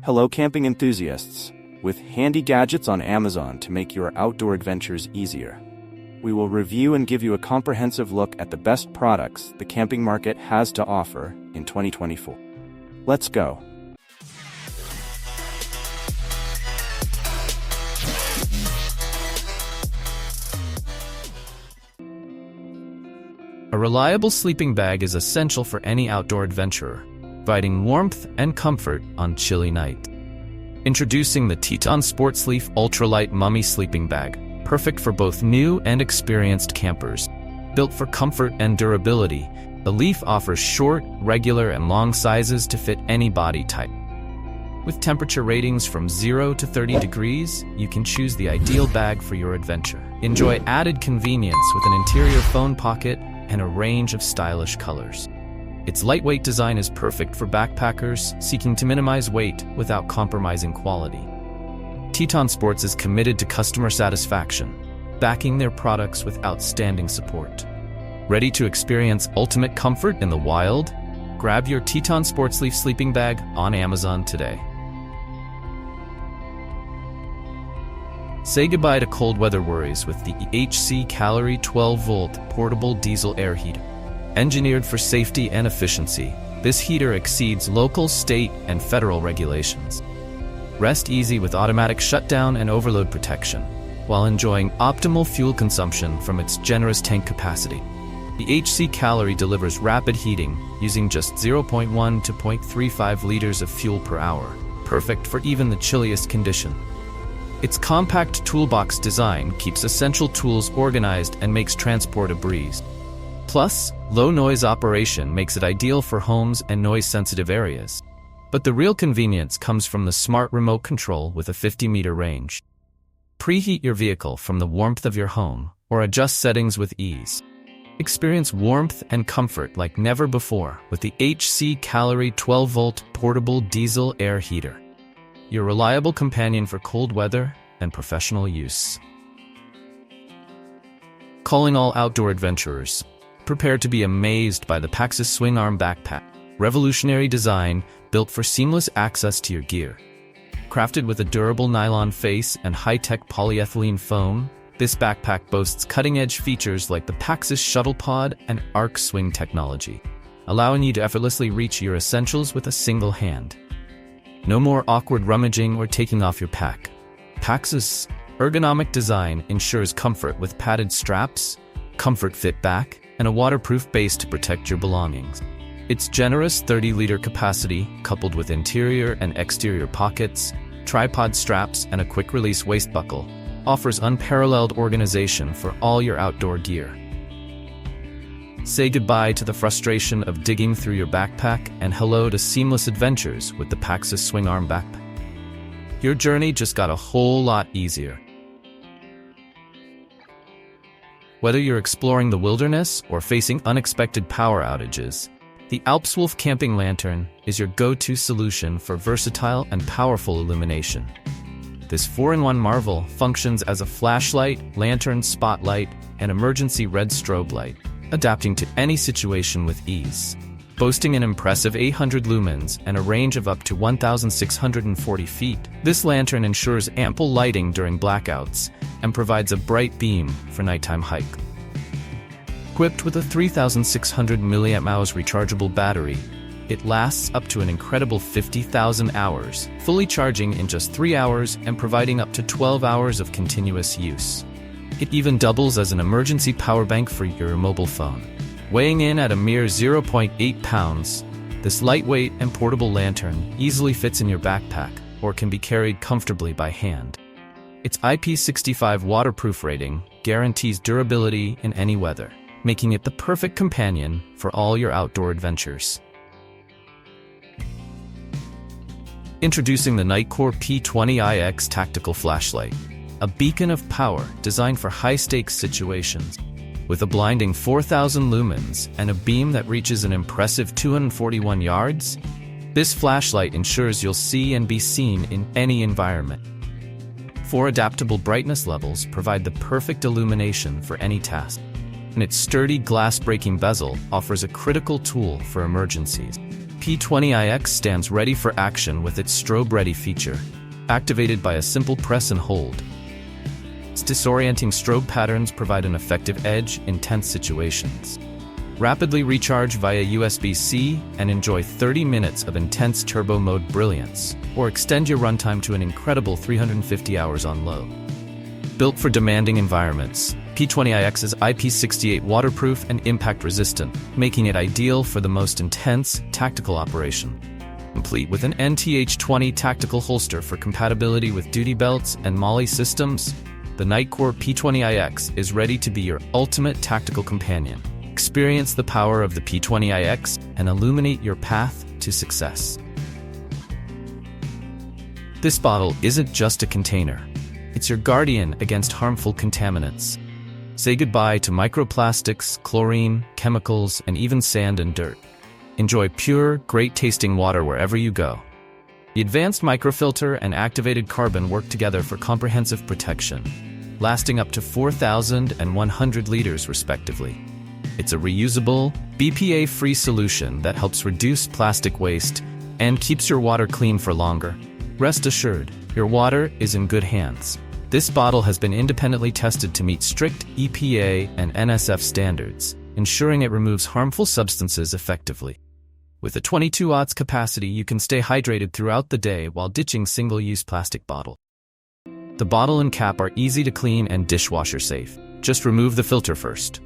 Hello camping enthusiasts! With handy gadgets on Amazon to make your outdoor adventures easier. We will review and give you a comprehensive look at the best products the camping market has to offer in 2024. Let's go! A reliable sleeping bag is essential for any outdoor adventurer, providing warmth and comfort on chilly nights. Introducing the TETON Sports LEEF Ultralight Mummy Sleeping Bag, perfect for both new and experienced campers. Built for comfort and durability, the LEEF offers short, regular, and long sizes to fit any body type. With temperature ratings from 0 to 30 degrees, you can choose the ideal bag for your adventure. Enjoy added convenience with an interior phone pocket and a range of stylish colors. Its lightweight design is perfect for backpackers seeking to minimize weight without compromising quality. TETON Sports is committed to customer satisfaction, backing their products with outstanding support. Ready to experience ultimate comfort in the wild? Grab your TETON Sports LEEF sleeping bag on Amazon today. Say goodbye to cold weather worries with the Hcalory 12-volt portable diesel air heater. Engineered for safety and efficiency, this heater exceeds local, state, and federal regulations. Rest easy with automatic shutdown and overload protection, while enjoying optimal fuel consumption from its generous tank capacity. The Hcalory delivers rapid heating using just 0.1 to 0.35 liters of fuel per hour, perfect for even the chilliest condition. Its compact toolbox design keeps essential tools organized and makes transport a breeze. Plus, low-noise operation makes it ideal for homes and noise-sensitive areas. But the real convenience comes from the smart remote control with a 50-meter range. Preheat your vehicle from the warmth of your home or adjust settings with ease. Experience warmth and comfort like never before with the Hcalory 12-volt portable diesel air heater. Your reliable companion for cold weather and professional use. Calling all outdoor adventurers. Prepare to be amazed by the Paxis Swing Arm Backpack. Revolutionary design, built for seamless access to your gear. Crafted with a durable nylon face and high-tech polyethylene foam, this backpack boasts cutting-edge features like the Paxis Shuttle Pod and Arc Swing technology, allowing you to effortlessly reach your essentials with a single hand. No more awkward rummaging or taking off your pack. Paxis' ergonomic design ensures comfort with padded straps, comfort fit back, and a waterproof base to protect your belongings. Its generous 30-liter capacity, coupled with interior and exterior pockets, tripod straps, and a quick-release waist buckle, offers unparalleled organization for all your outdoor gear. Say goodbye to the frustration of digging through your backpack and hello to seamless adventures with the Paxis Swing Arm Backpack. Your journey just got a whole lot easier. Whether you're exploring the wilderness or facing unexpected power outages, the AlpsWolf Camping Lantern is your go-to solution for versatile and powerful illumination. This 4-in-1 marvel functions as a flashlight, lantern, spotlight, and emergency red strobe light, adapting to any situation with ease. Boasting an impressive 800 lumens and a range of up to 1,640 feet, this lantern ensures ample lighting during blackouts and provides a bright beam for nighttime hike. Equipped with a 3,600 mAh rechargeable battery, it lasts up to an incredible 50,000 hours, fully charging in just 3 hours and providing up to 12 hours of continuous use. It even doubles as an emergency power bank for your mobile phone. Weighing in at a mere 0.8 pounds, this lightweight and portable lantern easily fits in your backpack or can be carried comfortably by hand. Its IP65 waterproof rating guarantees durability in any weather, making it the perfect companion for all your outdoor adventures. Introducing the NITECORE P20iX Tactical Flashlight, a beacon of power designed for high-stakes situations. With a blinding 4,000 lumens and a beam that reaches an impressive 241 yards, this flashlight ensures you'll see and be seen in any environment. 4 adaptable brightness levels provide the perfect illumination for any task, and its sturdy glass-breaking bezel offers a critical tool for emergencies. P20iX stands ready for action with its strobe-ready feature, activated by a simple press and hold. Its disorienting strobe patterns provide an effective edge in tense situations. Rapidly recharge via USB-C and enjoy 30 minutes of intense turbo mode brilliance, or extend your runtime to an incredible 350 hours on low. Built for demanding environments, P20iX is IP68 waterproof and impact resistant, making it ideal for the most intense tactical operation. Complete with an NTH-20 tactical holster for compatibility with duty belts and MOLLE systems, the NITECORE P20iX is ready to be your ultimate tactical companion. Experience the power of the P20iX and illuminate your path to success. This bottle isn't just a container. It's your guardian against harmful contaminants. Say goodbye to microplastics, chlorine, chemicals, and even sand and dirt. Enjoy pure, great-tasting water wherever you go. The advanced microfilter and activated carbon work together for comprehensive protection, lasting up to 4,100 liters respectively. It's a reusable, BPA-free solution that helps reduce plastic waste and keeps your water clean for longer. Rest assured, your water is in good hands. This bottle has been independently tested to meet strict EPA and NSF standards, ensuring it removes harmful substances effectively. With a 22 capacity, you can stay hydrated throughout the day while ditching single-use plastic bottle. The bottle and cap are easy to clean and dishwasher safe. Just remove the filter first.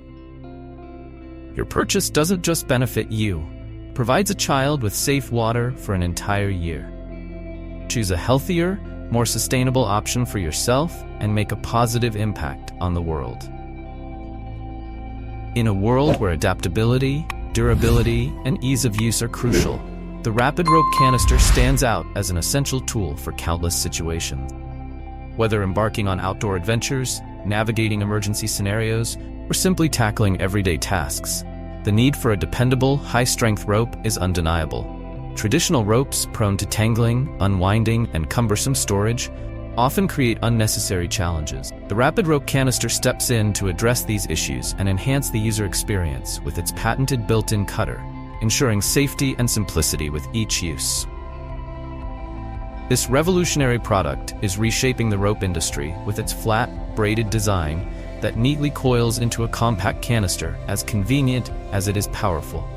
Your purchase doesn't just benefit you, it provides a child with safe water for an entire year. Choose a healthier, more sustainable option for yourself and make a positive impact on the world. In a world where adaptability, durability, and ease of use are crucial, the Rapid Rope Canister stands out as an essential tool for countless situations. Whether embarking on outdoor adventures, navigating emergency scenarios, or simply tackling everyday tasks, the need for a dependable, high-strength rope is undeniable. Traditional ropes, prone to tangling, unwinding, and cumbersome storage, often create unnecessary challenges. The Rapid Rope Canister steps in to address these issues and enhance the user experience with its patented built-in cutter, ensuring safety and simplicity with each use. This revolutionary product is reshaping the rope industry with its flat, braided design that neatly coils into a compact canister as convenient as it is powerful.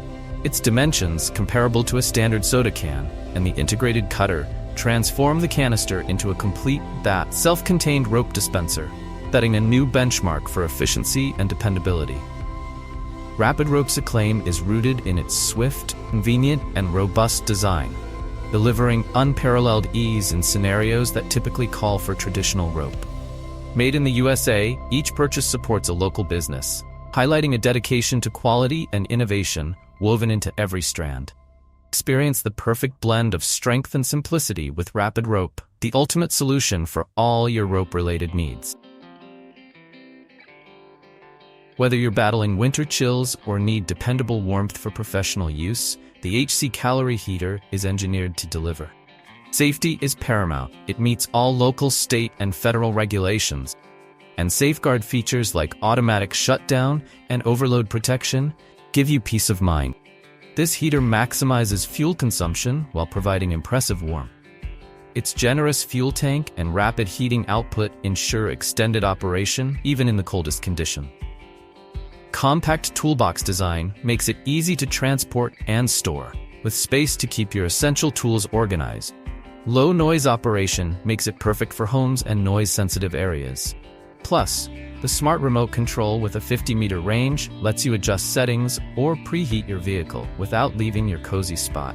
Its dimensions, comparable to a standard soda can, and the integrated cutter transform the canister into a complete, self-contained rope dispenser, setting a new benchmark for efficiency and dependability. Rapid Rope's acclaim is rooted in its swift, convenient, and robust design, delivering unparalleled ease in scenarios that typically call for traditional rope. Made in the USA, each purchase supports a local business, highlighting a dedication to quality and innovation woven into every strand. Experience the perfect blend of strength and simplicity with Rapid Rope, the ultimate solution for all your rope-related needs. Whether you're battling winter chills or need dependable warmth for professional use, the Hcalory heater is engineered to deliver. Safety is paramount. It meets all local, state, and federal regulations, and safeguard features like automatic shutdown and overload protection give you peace of mind. This heater maximizes fuel consumption while providing impressive warmth. Its generous fuel tank and rapid heating output ensure extended operation even in the coldest condition. Compact toolbox design makes it easy to transport and store, with space to keep your essential tools organized. Low noise operation makes it perfect for homes and noise-sensitive areas. Plus, the smart remote control with a 50-meter range lets you adjust settings or preheat your vehicle without leaving your cozy spot.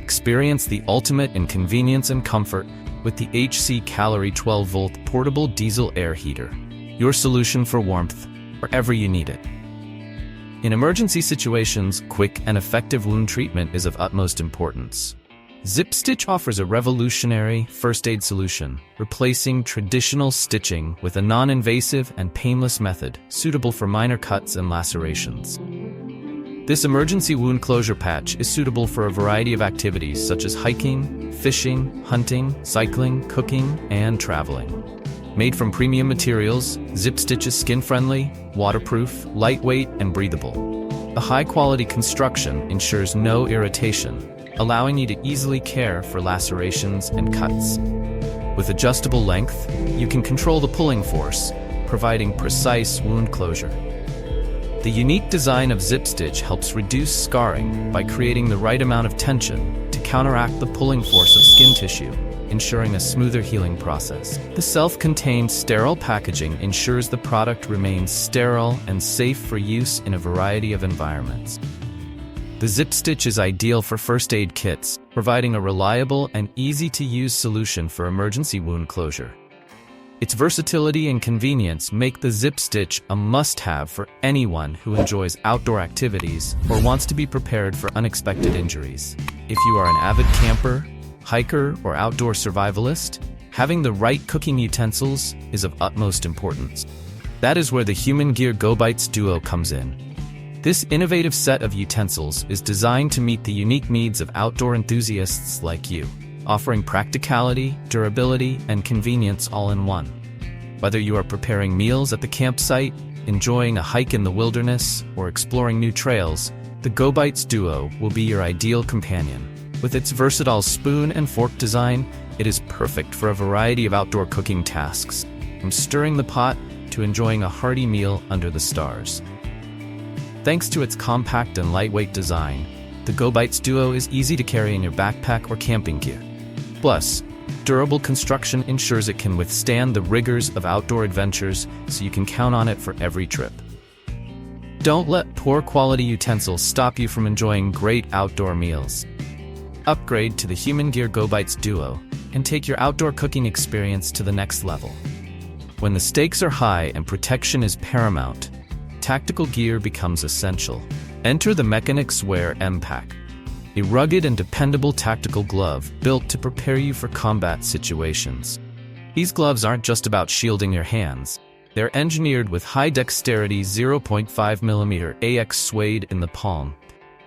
Experience the ultimate in convenience and comfort with the Hcalory 12-volt portable diesel air heater, your solution for warmth wherever you need it. In emergency situations, quick and effective wound treatment is of utmost importance. Zip Stitch offers a revolutionary first aid solution, replacing traditional stitching with a non-invasive and painless method suitable for minor cuts and lacerations. This emergency wound closure patch is suitable for a variety of activities such as hiking, fishing, hunting, cycling, cooking, and traveling. Made from premium materials, Zip Stitch is skin-friendly, waterproof, lightweight, and breathable. The high-quality construction ensures no irritation, allowing you to easily care for lacerations and cuts. With adjustable length, you can control the pulling force, providing precise wound closure. The unique design of Zip Stitch helps reduce scarring by creating the right amount of tension to counteract the pulling force of skin tissue, ensuring a smoother healing process. The self-contained sterile packaging ensures the product remains sterile and safe for use in a variety of environments. The Zip Stitch is ideal for first aid kits, providing a reliable and easy-to-use solution for emergency wound closure. Its versatility and convenience make the Zip Stitch a must-have for anyone who enjoys outdoor activities or wants to be prepared for unexpected injuries. If you are an avid camper, hiker, or outdoor survivalist, having the right cooking utensils is of utmost importance. That is where the Humangear GoBites Duo comes in. This innovative set of utensils is designed to meet the unique needs of outdoor enthusiasts like you, offering practicality, durability, and convenience all in one. Whether you are preparing meals at the campsite, enjoying a hike in the wilderness, or exploring new trails, the GoBites Duo will be your ideal companion. With its versatile spoon and fork design, it is perfect for a variety of outdoor cooking tasks, from stirring the pot to enjoying a hearty meal under the stars. Thanks to its compact and lightweight design, the GoBites Duo is easy to carry in your backpack or camping gear. Plus, durable construction ensures it can withstand the rigors of outdoor adventures, so you can count on it for every trip. Don't let poor quality utensils stop you from enjoying great outdoor meals. Upgrade to the Humangear GoBites Duo and take your outdoor cooking experience to the next level. When the stakes are high and protection is paramount, tactical gear becomes essential. Enter the Mechanix M-Pact, a rugged and dependable tactical glove built to prepare you for combat situations. These gloves aren't just about shielding your hands. They're engineered with high-dexterity 0.5mm AX suede in the palm,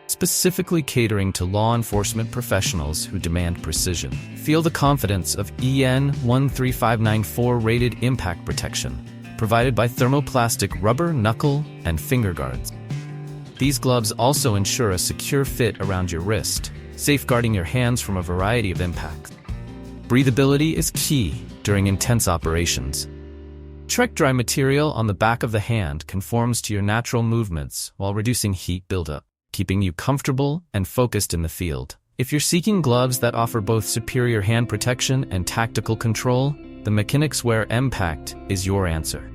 specifically catering to law enforcement professionals who demand precision. Feel the confidence of EN 13594 rated impact protection, provided by thermoplastic rubber, knuckle, and finger guards. These gloves also ensure a secure fit around your wrist, safeguarding your hands from a variety of impacts. Breathability is key during intense operations. Trek-dry material on the back of the hand conforms to your natural movements while reducing heat buildup, keeping you comfortable and focused in the field. If you're seeking gloves that offer both superior hand protection and tactical control, the Mechanix M-Pact is your answer.